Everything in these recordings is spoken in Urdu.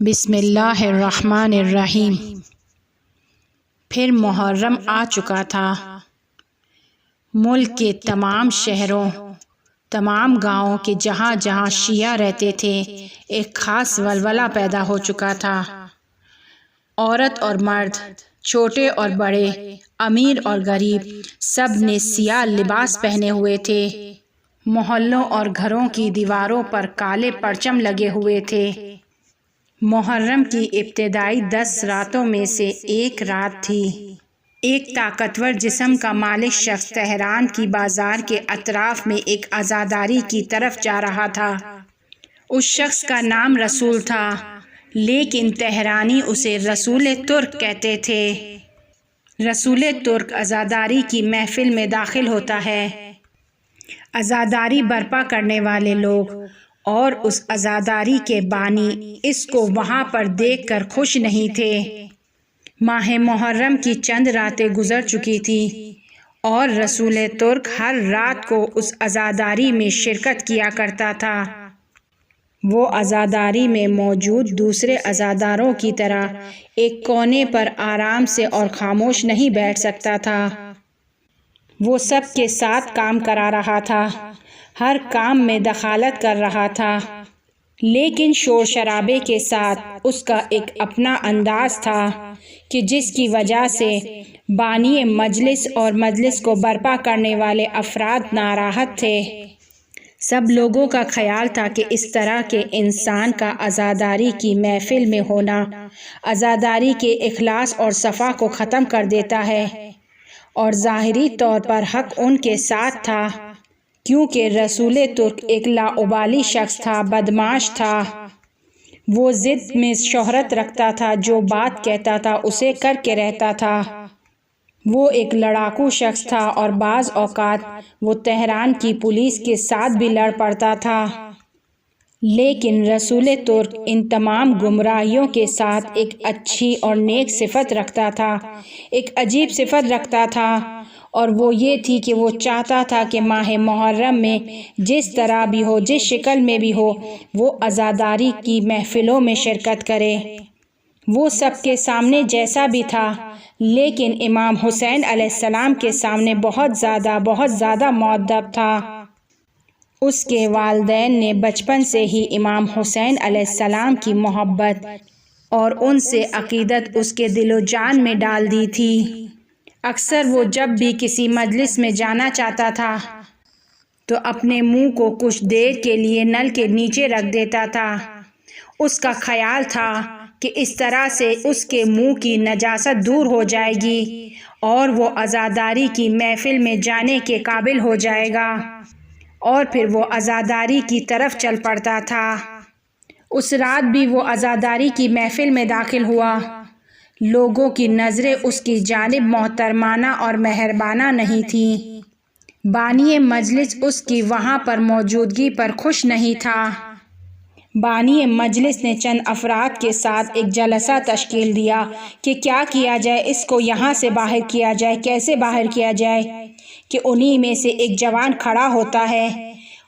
بسم اللہ الرحمن الرحیم۔ پھر محرم آ چکا تھا۔ ملک کے تمام شہروں، تمام گاؤں کے جہاں جہاں شیعہ رہتے تھے، ایک خاص ولولہ پیدا ہو چکا تھا۔ عورت اور مرد، چھوٹے اور بڑے، امیر اور غریب، سب نے سیاہ لباس پہنے ہوئے تھے۔ محلوں اور گھروں کی دیواروں پر کالے پرچم لگے ہوئے تھے۔ محرم کی ابتدائی 10 راتوں میں سے ایک رات تھی۔ ایک طاقتور جسم کا مالک شخص تہران کی بازار کے اطراف میں ایک عزاداری کی طرف جا رہا تھا۔ اس شخص کا نام رسول تھا، لیکن تہرانی اسے رسول ترک کہتے تھے۔ رسول ترک عزاداری کی محفل میں داخل ہوتا ہے۔ عزاداری برپا کرنے والے لوگ اور اس عزاداری کے بانی اس کو وہاں پر دیکھ کر خوش نہیں تھے۔ ماہ محرم کی چند راتیں گزر چکی تھی اور رسول ترک ہر رات کو اس عزاداری میں شرکت کیا کرتا تھا۔ وہ عزاداری میں موجود دوسرے عزاداروں کی طرح ایک کونے پر آرام سے اور خاموش نہیں بیٹھ سکتا تھا۔ وہ سب کے ساتھ کام کرا رہا تھا، ہر کام میں دخالت کر رہا تھا، لیکن شور شرابے کے ساتھ اس کا ایک اپنا انداز تھا کہ جس کی وجہ سے بانی مجلس اور مجلس کو برپا کرنے والے افراد ناراحت تھے۔ سب لوگوں کا خیال تھا کہ اس طرح کے انسان کا عزاداری کی محفل میں ہونا عزاداری کے اخلاص اور صفا کو ختم کر دیتا ہے، اور ظاہری طور پر حق ان کے ساتھ تھا، کیونکہ رسول ترک ایک لاابالی شخص تھا، بدمعاش تھا۔ وہ ضد میں شہرت رکھتا تھا، جو بات کہتا تھا اسے کر کے رہتا تھا۔ وہ ایک لڑاکو شخص تھا اور بعض اوقات وہ تہران کی پولیس کے ساتھ بھی لڑ پڑتا تھا۔ لیکن رسول ترک ان تمام گمراہیوں کے ساتھ ایک اچھی اور نیک صفت رکھتا تھا، ایک عجیب صفت رکھتا تھا، اور وہ یہ تھی کہ وہ چاہتا تھا کہ ماہ محرم میں جس طرح بھی ہو، جس شکل میں بھی ہو، وہ عزاداری کی محفلوں میں شرکت کرے۔ وہ سب کے سامنے جیسا بھی تھا، لیکن امام حسین علیہ السلام کے سامنے بہت زیادہ مؤدب تھا۔ اس کے والدین نے بچپن سے ہی امام حسین علیہ السلام کی محبت اور ان سے عقیدت اس کے دل و جان میں ڈال دی تھی۔ اکثر وہ جب بھی کسی مجلس میں جانا چاہتا تھا تو اپنے منہ کو کچھ دیر کے لیے نل کے نیچے رکھ دیتا تھا۔ اس کا خیال تھا کہ اس طرح سے اس کے منہ کی نجاست دور ہو جائے گی اور وہ عزاداری کی محفل میں جانے کے قابل ہو جائے گا، اور پھر وہ عزاداری کی طرف چل پڑتا تھا۔ اس رات بھی وہ عزاداری کی محفل میں داخل ہوا۔ لوگوں کی نظریں اس کی جانب محترمانہ اور مہربانہ نہیں تھیں۔ بانی مجلس اس کی وہاں پر موجودگی پر خوش نہیں تھا۔ بانی مجلس نے چند افراد کے ساتھ ایک جلسہ تشکیل دیا کہ کیا کیا جائے، اس کو یہاں سے باہر کیا جائے، کیسے باہر کیا جائے، کہ انہی میں سے ایک جوان کھڑا ہوتا ہے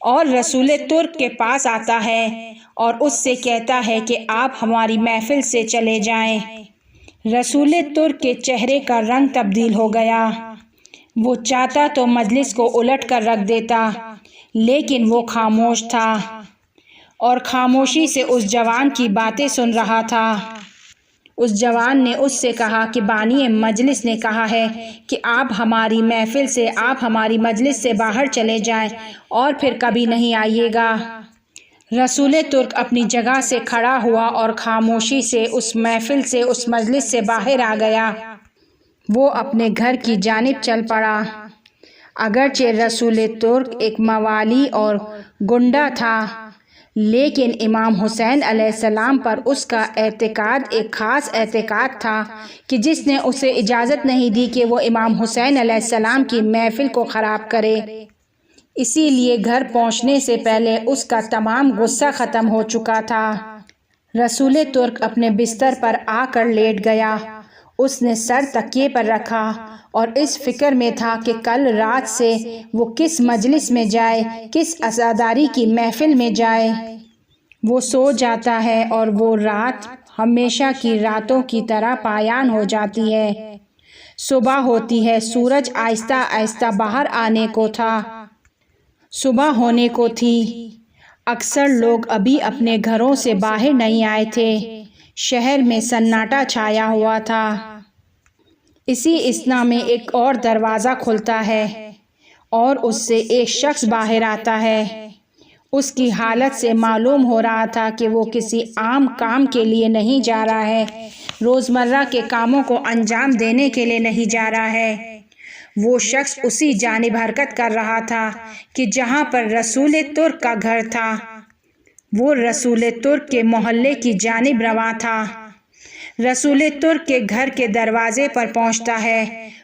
اور رسول ترک کے پاس آتا ہے اور اس سے کہتا ہے کہ آپ ہماری محفل سے چلے جائیں۔ رسول ترک کے چہرے کا رنگ تبدیل ہو گیا۔ وہ چاہتا تو مجلس کو الٹ کر رکھ دیتا، لیکن وہ خاموش تھا اور خاموشی سے اس جوان کی باتیں سن رہا تھا۔ اس جوان نے اس سے کہا کہ بانی مجلس نے کہا ہے کہ آپ ہماری محفل سے، آپ ہماری مجلس سے باہر چلے جائیں اور پھر کبھی نہیں آئیے گا۔ رسول ترک اپنی جگہ سے کھڑا ہوا اور خاموشی سے اس محفل سے، اس مجلس سے باہر آ گیا۔ وہ اپنے گھر کی جانب چل پڑا۔ اگرچہ رسول ترک ایک موالی اور گنڈا تھا، لیکن امام حسین علیہ السلام پر اس کا اعتقاد ایک خاص اعتقاد تھا کہ جس نے اسے اجازت نہیں دی کہ وہ امام حسین علیہ السلام کی محفل کو خراب کرے۔ اسی لیے گھر پہنچنے سے پہلے اس کا تمام غصہ ختم ہو چکا تھا۔ رسول ترک اپنے بستر پر آ کر لیٹ گیا۔ اس نے سر تکیے پر رکھا اور اس فکر میں تھا کہ کل رات سے وہ کس مجلس میں جائے، کس عزاداری کی محفل میں جائے۔ وہ سو جاتا ہے اور وہ رات ہمیشہ کی راتوں کی طرح پایان ہو جاتی ہے۔ صبح ہوتی ہے، سورج آہستہ آہستہ باہر آنے کو تھا، صبح ہونے کو تھی۔ اکثر لوگ ابھی اپنے گھروں سے باہر نہیں آئے تھے، شہر میں سناٹا چھایا ہوا تھا۔ اسی اثنا میں ایک اور دروازہ کھلتا ہے اور اس سے ایک شخص باہر آتا ہے۔ اس کی حالت سے معلوم ہو رہا تھا کہ وہ کسی عام کام کے لیے نہیں جا رہا ہے، روزمرہ کے کاموں کو انجام دینے کے لیے نہیں جا رہا ہے۔ وہ شخص اسی جانب حرکت کر رہا تھا کہ جہاں پر رسول ترک کا گھر تھا۔ وہ رسول ترک کے محلے کی جانب رواں تھا۔ رسول ترک کے گھر کے دروازے پر پہنچتا ہے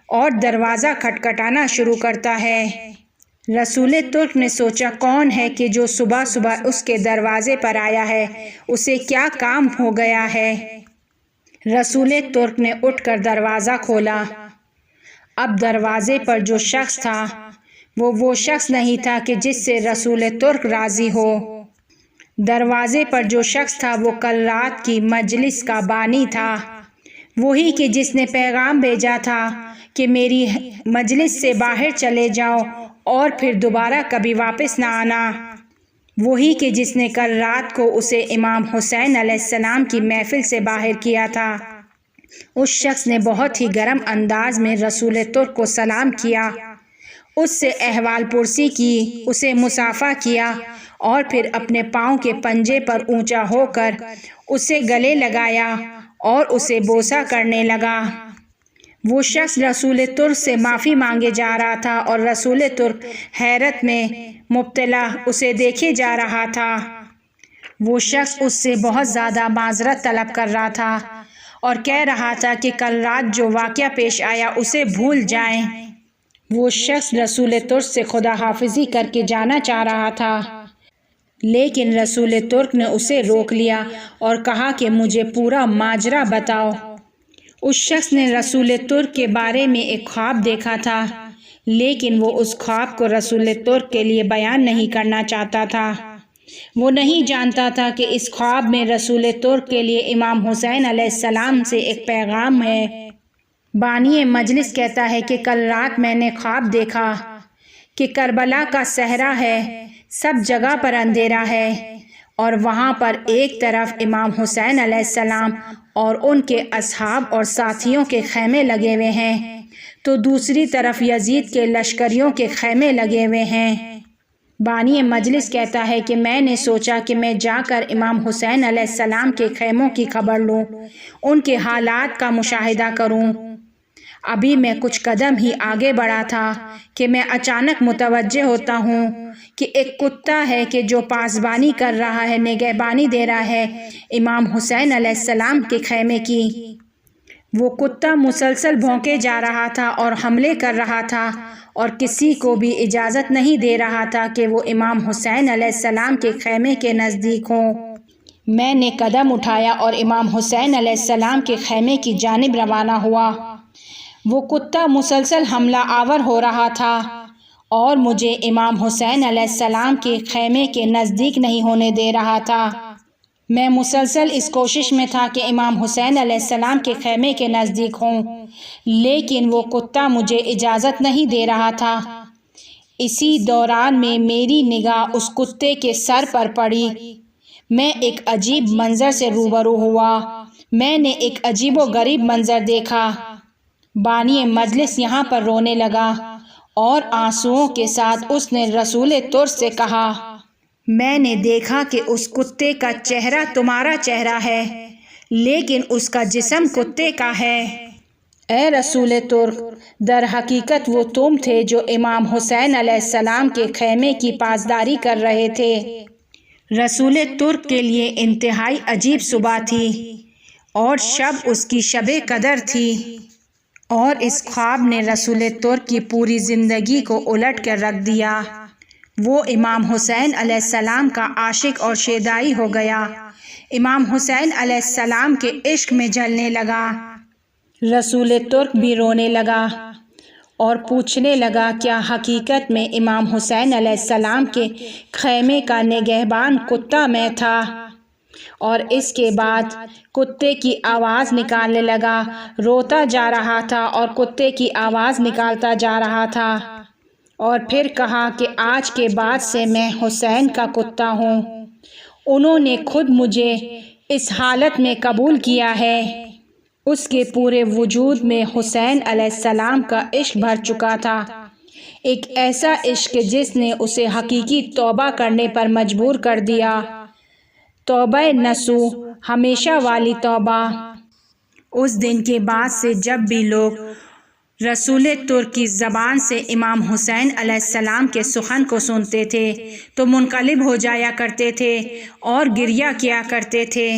اور دروازہ کھٹکھٹانا شروع کرتا ہے۔ رسول ترک نے سوچا کون ہے کہ جو صبح صبح اس کے دروازے پر آیا ہے، اسے کیا کام ہو گیا ہے۔ رسول ترک نے اٹھ کر دروازہ کھولا۔ اب دروازے پر جو شخص تھا وہ شخص نہیں تھا کہ جس سے رسول ترک راضی ہو۔ دروازے پر جو شخص تھا وہ کل رات کی مجلس کا بانی تھا، وہی کہ جس نے پیغام بھیجا تھا کہ میری مجلس سے باہر چلے جاؤ اور پھر دوبارہ کبھی واپس نہ آنا، وہی کہ جس نے کل رات کو اسے امام حسین علیہ السلام کی محفل سے باہر کیا تھا۔ اس شخص نے بہت ہی گرم انداز میں رسول ترک کو سلام کیا، اس سے احوال پرسی کی، اسے مصافحہ کیا اور پھر اپنے پاؤں کے پنجے پر اونچا ہو کر اسے گلے لگایا اور اسے بوسہ کرنے لگا۔ وہ شخص رسول ترک سے معافی مانگے جا رہا تھا اور رسول ترک حیرت میں مبتلا اسے دیکھے جا رہا تھا۔ وہ شخص اس سے بہت زیادہ معذرت طلب کر رہا تھا اور کہہ رہا تھا کہ کل رات جو واقعہ پیش آیا اسے بھول جائیں۔ وہ شخص رسول ترک سے خدا حافظی کر کے جانا چاہ رہا تھا، لیکن رسول ترک نے اسے روک لیا اور کہا کہ مجھے پورا ماجرا بتاؤ۔ اس شخص نے رسول ترک کے بارے میں ایک خواب دیکھا تھا، لیکن وہ اس خواب کو رسول ترک کے لیے بیان نہیں کرنا چاہتا تھا۔ وہ نہیں جانتا تھا کہ اس خواب میں رسول ترک کے لیے امام حسین علیہ السلام سے ایک پیغام ہے۔ بانی مجلس کہتا ہے کہ کل رات میں نے خواب دیکھا کہ کربلا کا صحرا ہے، سب جگہ پر اندھیرا ہے اور وہاں پر ایک طرف امام حسین علیہ السلام اور ان کے اصحاب اور ساتھیوں کے خیمے لگے ہوئے ہیں، تو دوسری طرف یزید کے لشکریوں کے خیمے لگے ہوئے ہیں۔ بانی مجلس کہتا ہے کہ میں نے سوچا کہ میں جا کر امام حسین علیہ السلام کے خیموں کی خبر لوں، ان کے حالات کا مشاہدہ کروں۔ ابھی میں کچھ قدم ہی آگے بڑھا تھا کہ میں اچانک متوجہ ہوتا ہوں کہ ایک کتا ہے کہ جو پاسبانی کر رہا ہے، نگہبانی دے رہا ہے امام حسین علیہ السلام کے خیمے کی۔ وہ کتا مسلسل بھونکے جا رہا تھا اور حملے کر رہا تھا اور کسی کو بھی اجازت نہیں دے رہا تھا کہ وہ امام حسین علیہ السلام کے خیمے کے نزدیک ہوں۔ میں نے قدم اٹھایا اور امام حسین علیہ السلام کے خیمے کی جانب روانہ ہوا۔ وہ کتا مسلسل حملہ آور ہو رہا تھا اور مجھے امام حسین علیہ السلام کے خیمے کے نزدیک نہیں ہونے دے رہا تھا۔ میں مسلسل اس کوشش میں تھا کہ امام حسین علیہ السلام کے خیمے کے نزدیک ہوں، لیکن وہ کتا مجھے اجازت نہیں دے رہا تھا۔ اسی دوران میں میری نگاہ اس کتے کے سر پر پڑی۔ میں ایک عجیب منظر سے روبرو ہوا۔ میں نے ایک عجیب و غریب منظر دیکھا۔ بانی مجلس یہاں پر رونے لگا اور آنسوؤں کے ساتھ اس نے رسول ترک سے کہا، میں نے دیکھا کہ اس کتے کا چہرہ تمہارا چہرہ ہے، لیکن اس کا جسم کتے کا ہے۔ اے رسول ترک، در حقیقت وہ تم تھے جو امام حسین علیہ السلام کے خیمے کی پاسداری کر رہے تھے۔ رسول ترک کے لیے انتہائی عجیب صبح تھی اور شب اس کی شب قدر تھی، اور اس خواب نے رسول ترک کی پوری زندگی کو الٹ کر رکھ دیا۔ وہ امام حسین علیہ السلام کا عاشق اور شیدائی ہو گیا، امام حسین علیہ السلام کے عشق میں جلنے لگا۔ رسول ترک بھی رونے لگا اور پوچھنے لگا، کیا حقیقت میں امام حسین علیہ السلام کے خیمے کا نگہبان کتا میں تھا؟ اور اس کے بعد کتے کی آواز نکالنے لگا، روتا جا رہا تھا اور کتے کی آواز نکالتا جا رہا تھا، اور پھر کہا کہ آج کے بعد سے میں حسین کا کتا ہوں۔ انہوں نے خود مجھے اس حالت میں قبول کیا ہے۔ اس کے پورے وجود میں حسین علیہ السلام کا عشق بھر چکا تھا، ایک ایسا عشق جس نے اسے حقیقی توبہ کرنے پر مجبور کر دیا، توبہ نصوح، ہمیشہ والی توبہ۔ اس دن کے بعد سے جب بھی لوگ رسول ترک کی زبان سے امام حسین علیہ السلام کے سخن کو سنتے تھے تو منقلب ہو جایا کرتے تھے اور گریہ کیا کرتے تھے۔